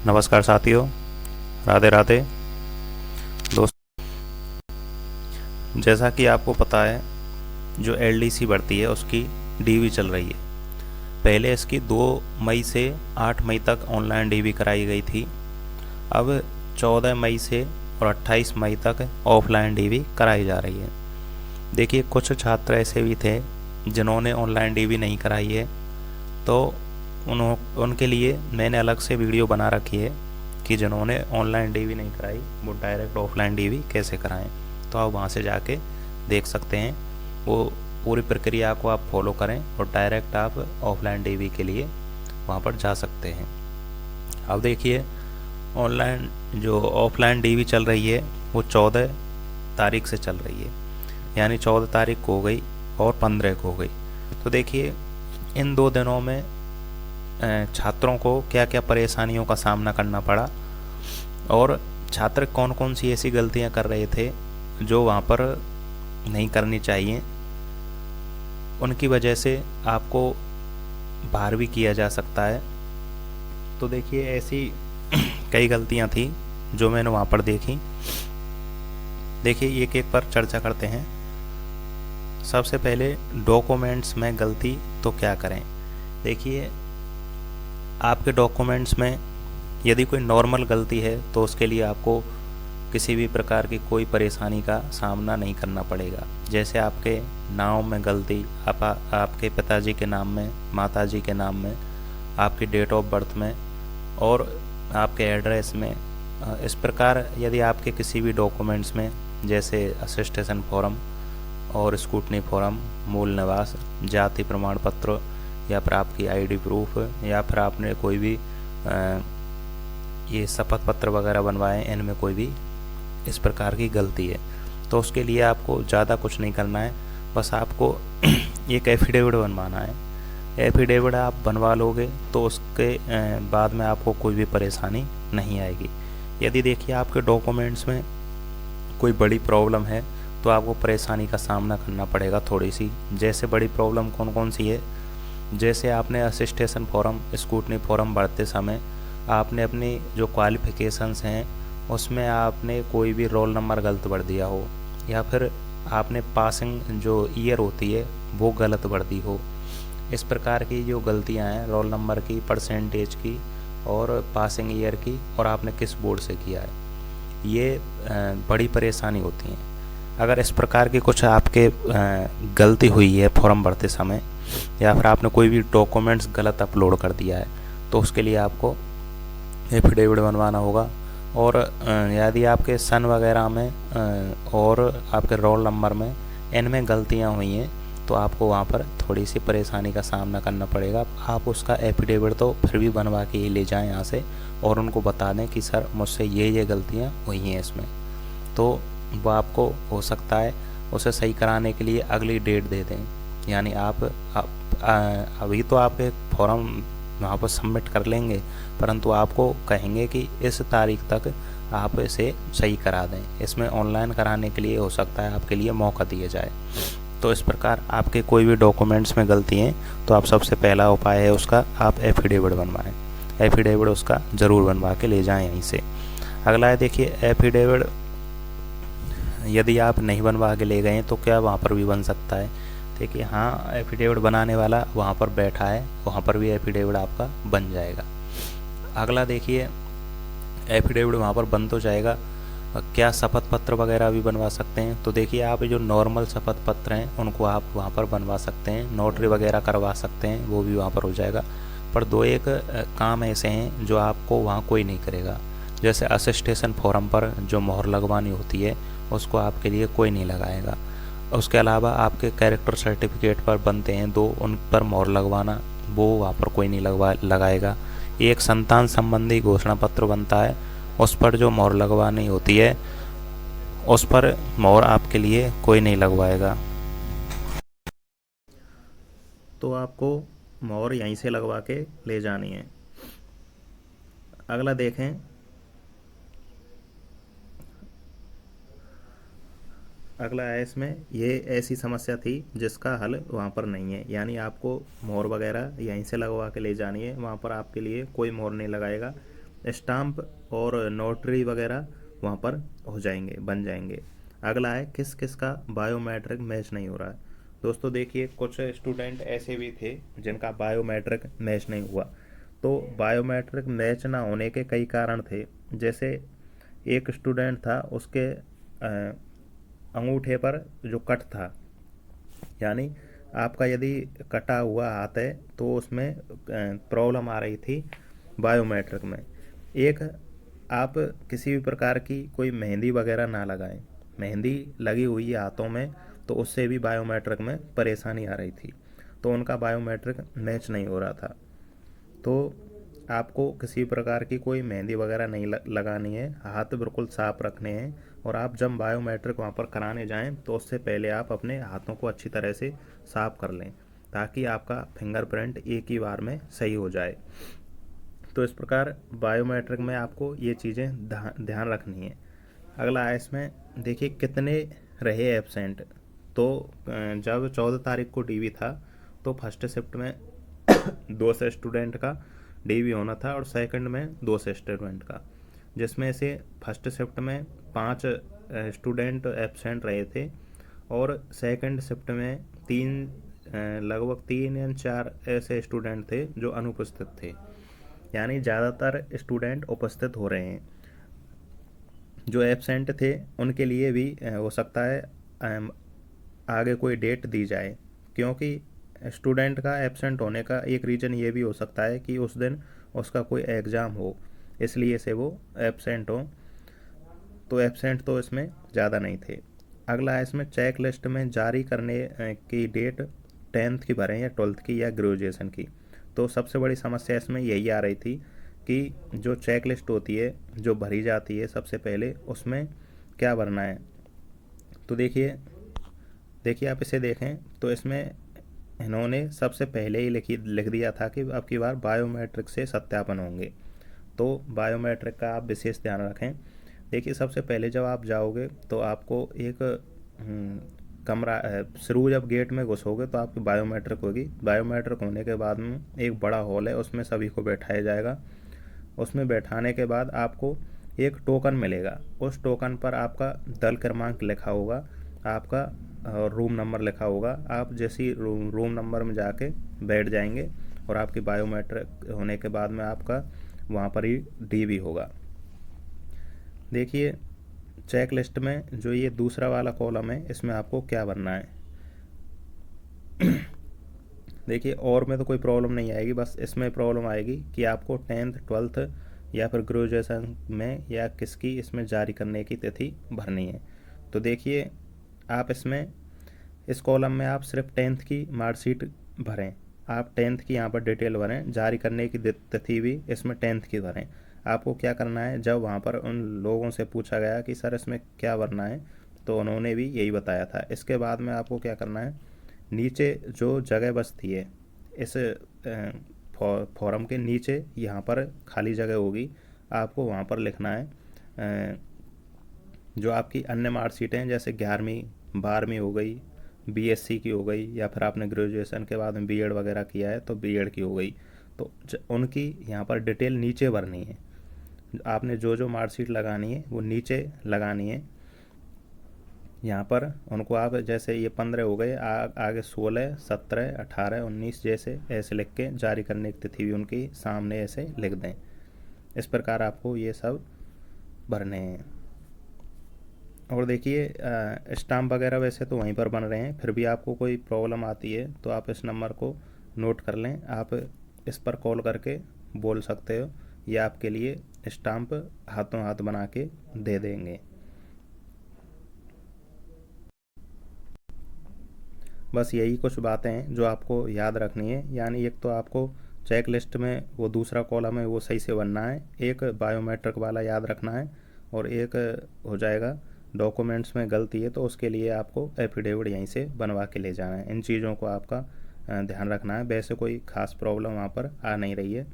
नमस्कार साथियों, राधे राधे दोस्त। जैसा कि आपको पता है, जो एलडीसी भर्ती है उसकी डीवी चल रही है। पहले इसकी 2 मई से 8 मई तक ऑनलाइन डीवी कराई गई थी। अब 14 मई से और 28 मई तक ऑफलाइन डीवी कराई जा रही है। देखिए, कुछ छात्र ऐसे भी थे जिन्होंने ऑनलाइन डीवी नहीं कराई है, तो उनके लिए मैंने अलग से वीडियो बना रखी है कि जिन्होंने ऑनलाइन डीवी नहीं कराई वो डायरेक्ट ऑफलाइन डीवी कैसे कराएं। तो आप वहां से जाके देख सकते हैं। वो पूरी प्रक्रिया को आप फॉलो करें और डायरेक्ट आप ऑफलाइन डीवी के लिए वहां पर जा सकते हैं। अब देखिए, ऑनलाइन जो ऑफलाइन डीवी चल रही है वो 14 तारीख से चल रही है, यानी 14 तारीख को हो गई और 15 को हो गई। तो देखिए, इन 2 दिनों में छात्रों को क्या क्या परेशानियों का सामना करना पड़ा और छात्र कौन कौन सी ऐसी गलतियां कर रहे थे जो वहाँ पर नहीं करनी चाहिए, उनकी वजह से आपको बाहर भी किया जा सकता है। तो देखिए, ऐसी कई गलतियां थी जो मैंने वहाँ पर देखी। देखिए, एक एक पर चर्चा करते हैं। सबसे पहले, डॉक्यूमेंट्स में गलती तो क्या करें। देखिए, आपके डॉक्यूमेंट्स में यदि कोई नॉर्मल गलती है तो उसके लिए आपको किसी भी प्रकार की कोई परेशानी का सामना नहीं करना पड़ेगा। जैसे आपके नाम में गलती, आपके पिताजी के नाम में, माताजी के नाम में, आपकी डेट ऑफ बर्थ में और आपके एड्रेस में। इस प्रकार यदि आपके किसी भी डॉक्यूमेंट्स में, जैसे असिस्टेशन फॉर्म और स्कूटनी फॉर्म, मूल निवास, जाति प्रमाण पत्र, या फिर आपकी आईडी प्रूफ, या फिर आपने कोई भी ये शपथ पत्र वगैरह बनवाए, इनमें कोई भी इस प्रकार की गलती है तो उसके लिए आपको ज़्यादा कुछ नहीं करना है। बस आपको एक एफिडेविट बनवाना है। एफिडेविट आप बनवा लोगे तो उसके बाद में आपको कोई भी परेशानी नहीं आएगी। यदि देखिए आपके डॉक्यूमेंट्स में कोई बड़ी प्रॉब्लम है तो आपको परेशानी का सामना करना पड़ेगा थोड़ी सी। जैसे बड़ी प्रॉब्लम कौन कौन सी है, जैसे आपने असिस्टेशन फॉर्म, स्कूटनी फॉर्म भरते समय आपने अपनी जो क्वालिफ़िकेशंस हैं उसमें आपने कोई भी रोल नंबर गलत भर दिया हो, या फिर आपने पासिंग जो ईयर होती है वो गलत भर दी हो। इस प्रकार की जो गलतियां हैं, रोल नंबर की, परसेंटेज की और पासिंग ईयर की, और आपने किस बोर्ड से किया है, ये बड़ी परेशानी होती हैं। अगर इस प्रकार की कुछ आपके गलती हुई है फॉर्म भरते समय, या फिर आपने कोई भी डॉक्यूमेंट्स गलत अपलोड कर दिया है, तो उसके लिए आपको एफिडेविट बनवाना होगा। और यदि आपके सन वगैरह में और आपके रोल नंबर में इनमें गलतियां हुई हैं तो आपको वहाँ पर थोड़ी सी परेशानी का सामना करना पड़ेगा। आप उसका एफिडेविट तो फिर भी बनवा के ही ले जाएं यहाँ से, और उनको बता दें कि सर मुझसे ये गलतियाँ हुई हैं इसमें। तो वो आपको हो सकता है उसे सही कराने के लिए अगली डेट दे दें। यानी आप अभी तो आपके फॉर्म वहाँ पर सबमिट कर लेंगे, परंतु आपको कहेंगे कि इस तारीख तक आप इसे सही करा दें। इसमें ऑनलाइन कराने के लिए हो सकता है आपके लिए मौका दिया जाए। तो इस प्रकार आपके कोई भी डॉक्यूमेंट्स में गलती है तो आप सबसे पहला उपाय है उसका, आप एफिडेविट बनवाएं। एफिडेविट उसका ज़रूर बनवा के ले जाएं यहीं से। अगला है, देखिए, एफिडेविट यदि आप नहीं बनवा के ले गए तो क्या वहाँ पर भी बन सकता है। देखिए, हाँ, एफिडेविट बनाने वाला वहाँ पर बैठा है, वहाँ पर भी एफिडेविट आपका बन जाएगा। अगला देखिए, एफिडेविट वहाँ पर बन तो जाएगा, क्या शपथ पत्र वगैरह भी बनवा सकते हैं। तो देखिए, आप जो नॉर्मल शपथ पत्र हैं उनको आप वहाँ पर बनवा सकते हैं, नोटरी वगैरह करवा सकते हैं, वो भी वहाँ पर हो जाएगा। पर 2-1 काम ऐसे हैं जो आपको वहाँ कोई नहीं करेगा। जैसे असिस्टेशन फॉर्म पर जो मोहर लगवानी होती है उसको आपके लिए कोई नहीं लगाएगा। उसके अलावा आपके कैरेक्टर सर्टिफिकेट पर बनते हैं 2, उन पर मोहर लगवाना, वो वहाँ पर कोई नहीं लगाएगा। एक संतान संबंधी घोषणा पत्र बनता है, उस पर जो मोहर लगवानी होती है उस पर मोहर आपके लिए कोई नहीं लगवाएगा। तो आपको मोहर यहीं से लगवा के ले जानी है। अगला देखें, अगला है, इसमें ये ऐसी समस्या थी जिसका हल वहाँ पर नहीं है। यानी आपको मोहर वगैरह यहीं से लगवा के ले जानी है, वहाँ पर आपके लिए कोई मोहर नहीं लगाएगा। स्टाम्प और नोटरी वगैरह वहाँ पर हो जाएंगे, बन जाएंगे। अगला है किस किस का बायोमेट्रिक मैच नहीं हो रहा है। दोस्तों देखिए, कुछ स्टूडेंट ऐसे भी थे जिनका बायोमेट्रिक मैच नहीं हुआ। तो बायोमेट्रिक मैच ना होने के कई कारण थे। जैसे एक स्टूडेंट था, उसके अंगूठे पर जो कट था, यानी आपका यदि कटा हुआ हाथ है तो उसमें प्रॉब्लम आ रही थी बायोमेट्रिक में। एक, आप किसी भी प्रकार की कोई मेहंदी वगैरह ना लगाएं। मेहंदी लगी हुई है हाथों में, तो उससे भी बायोमेट्रिक में परेशानी आ रही थी, तो उनका बायोमेट्रिक मैच नहीं हो रहा था। तो आपको किसी प्रकार की कोई मेहंदी वगैरह नहीं लगानी है, हाथ बिल्कुल साफ रखने हैं। और आप जब बायोमेट्रिक वहाँ पर कराने जाएं तो उससे पहले आप अपने हाथों को अच्छी तरह से साफ कर लें, ताकि आपका फिंगरप्रिंट एक ही बार में सही हो जाए। तो इस प्रकार बायोमेट्रिक में आपको ये चीज़ें ध्यान रखनी है। अगला है इसमें, देखिए कितने रहे एब्सेंट। तो जब 14 तारीख को डीवी था, तो फर्स्ट शिफ्ट में 200 स्टूडेंट का डीवी होना था और सेकंड में 200 स्टूडेंट का, जिसमें से फर्स्ट शिफ्ट में 5 स्टूडेंट एब्सेंट रहे थे और सेकंड शिफ्ट में लगभग 3 या 4 ऐसे स्टूडेंट थे जो अनुपस्थित थे। यानी ज़्यादातर स्टूडेंट उपस्थित हो रहे हैं। जो एब्सेंट थे उनके लिए भी हो सकता है आगे कोई डेट दी जाए, क्योंकि स्टूडेंट का एब्सेंट होने का एक रीज़न ये भी हो सकता है कि उस दिन उसका कोई एग्ज़ाम हो, इसलिए से वो एब्सेंट हो। तो एब्सेंट तो इसमें ज़्यादा नहीं थे। अगला है इसमें, चेक लिस्ट में जारी करने की डेट 10th की भरें या 12th की या ग्रेजुएशन की। तो सबसे बड़ी समस्या इसमें यही आ रही थी कि जो चेक लिस्ट होती है, जो भरी जाती है सबसे पहले, उसमें क्या भरना है। तो देखिए देखिए आप इसे देखें तो इसमें इन्होंने सबसे पहले ही लिख दिया था कि अब की बार बायोमेट्रिक से सत्यापन होंगे। तो बायोमेट्रिक का आप विशेष ध्यान रखें। देखिए सबसे पहले जब आप जाओगे तो आपको एक कमरा, शुरू जब गेट में घुसोगे तो आपकी बायोमेट्रिक होगी। बायोमेट्रिक होने के बाद में एक बड़ा हॉल है, उसमें सभी को बैठाया जाएगा। उसमें बैठाने के बाद आपको एक टोकन मिलेगा। उस टोकन पर आपका दल क्रमांक लिखा होगा, आपका रूम नंबर लिखा होगा। आप जैसे ही रूम नंबर में जाके बैठ जाएंगे और आपकी बायोमेट्रिक होने के बाद में आपका वहाँ पर ही डीवी होगा। देखिए चेक लिस्ट में जो ये दूसरा वाला कॉलम है, इसमें आपको क्या भरना है। देखिए और में तो कोई प्रॉब्लम नहीं आएगी, बस इसमें प्रॉब्लम आएगी कि आपको 10th 12th या फिर ग्रेजुएशन में या किसकी इसमें जारी करने की तिथि भरनी है। तो देखिए आप इसमें इस कॉलम में आप सिर्फ 10th की मार्कशीट भरें। आप 10th की यहाँ पर डिटेल भरें, जारी करने की तिथि भी इसमें 10th की भरें। आपको क्या करना है, जब वहाँ पर उन लोगों से पूछा गया कि सर इसमें क्या भरना है, तो उन्होंने भी यही बताया था। इसके बाद में आपको क्या करना है, नीचे जो जगह बचती है इस फॉर्म के नीचे यहाँ पर खाली जगह होगी, आपको वहाँ पर लिखना है जो आपकी अन्य मार्कशीटें हैं, जैसे 11वीं 12वीं हो गई, बीएससी की हो गई, या फिर आपने ग्रेजुएशन के बाद में बीएड वगैरह किया है तो बीएड की हो गई, तो उनकी यहाँ पर डिटेल नीचे भरनी है। आपने जो जो मार्कशीट लगानी है वो नीचे लगानी है। यहाँ पर उनको आप जैसे ये 15 हो गए, आगे 16 17 18 19 जैसे ऐसे लिख के जारी करने की तिथि भी उनकी सामने ऐसे लिख दें। इस प्रकार आपको ये सब भरने हैं। और देखिए स्टाम्प वगैरह वैसे तो वहीं पर बन रहे हैं, फिर भी आपको कोई प्रॉब्लम आती है तो आप इस नंबर को नोट कर लें। आप इस पर कॉल करके बोल सकते हो, या आपके लिए स्टाम्प हाथों हाथ बना के दे देंगे। बस यही कुछ बातें हैं जो आपको याद रखनी है। यानी एक तो आपको चेक लिस्ट में वो दूसरा कॉलम है वो सही से बनना है, एक बायोमेट्रिक वाला याद रखना है, और एक हो जाएगा डॉक्यूमेंट्स में गलती है तो उसके लिए आपको एफिडेविट यहीं से बनवा के ले जाना है। इन चीज़ों को आपका ध्यान रखना है। वैसे कोई ख़ास प्रॉब्लम वहाँ पर आ नहीं रही है।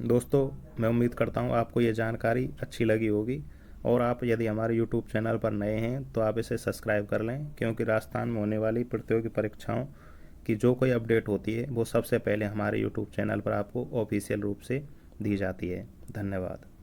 दोस्तों मैं उम्मीद करता हूँ आपको ये जानकारी अच्छी लगी होगी, और आप यदि हमारे यूट्यूब चैनल पर नए हैं तो आप इसे सब्सक्राइब कर लें, क्योंकि राजस्थान में होने वाली प्रतियोगी परीक्षाओं की जो कोई अपडेट होती है वो सबसे पहले हमारे यूट्यूब चैनल पर आपको ऑफिशियल रूप से दी जाती है। धन्यवाद।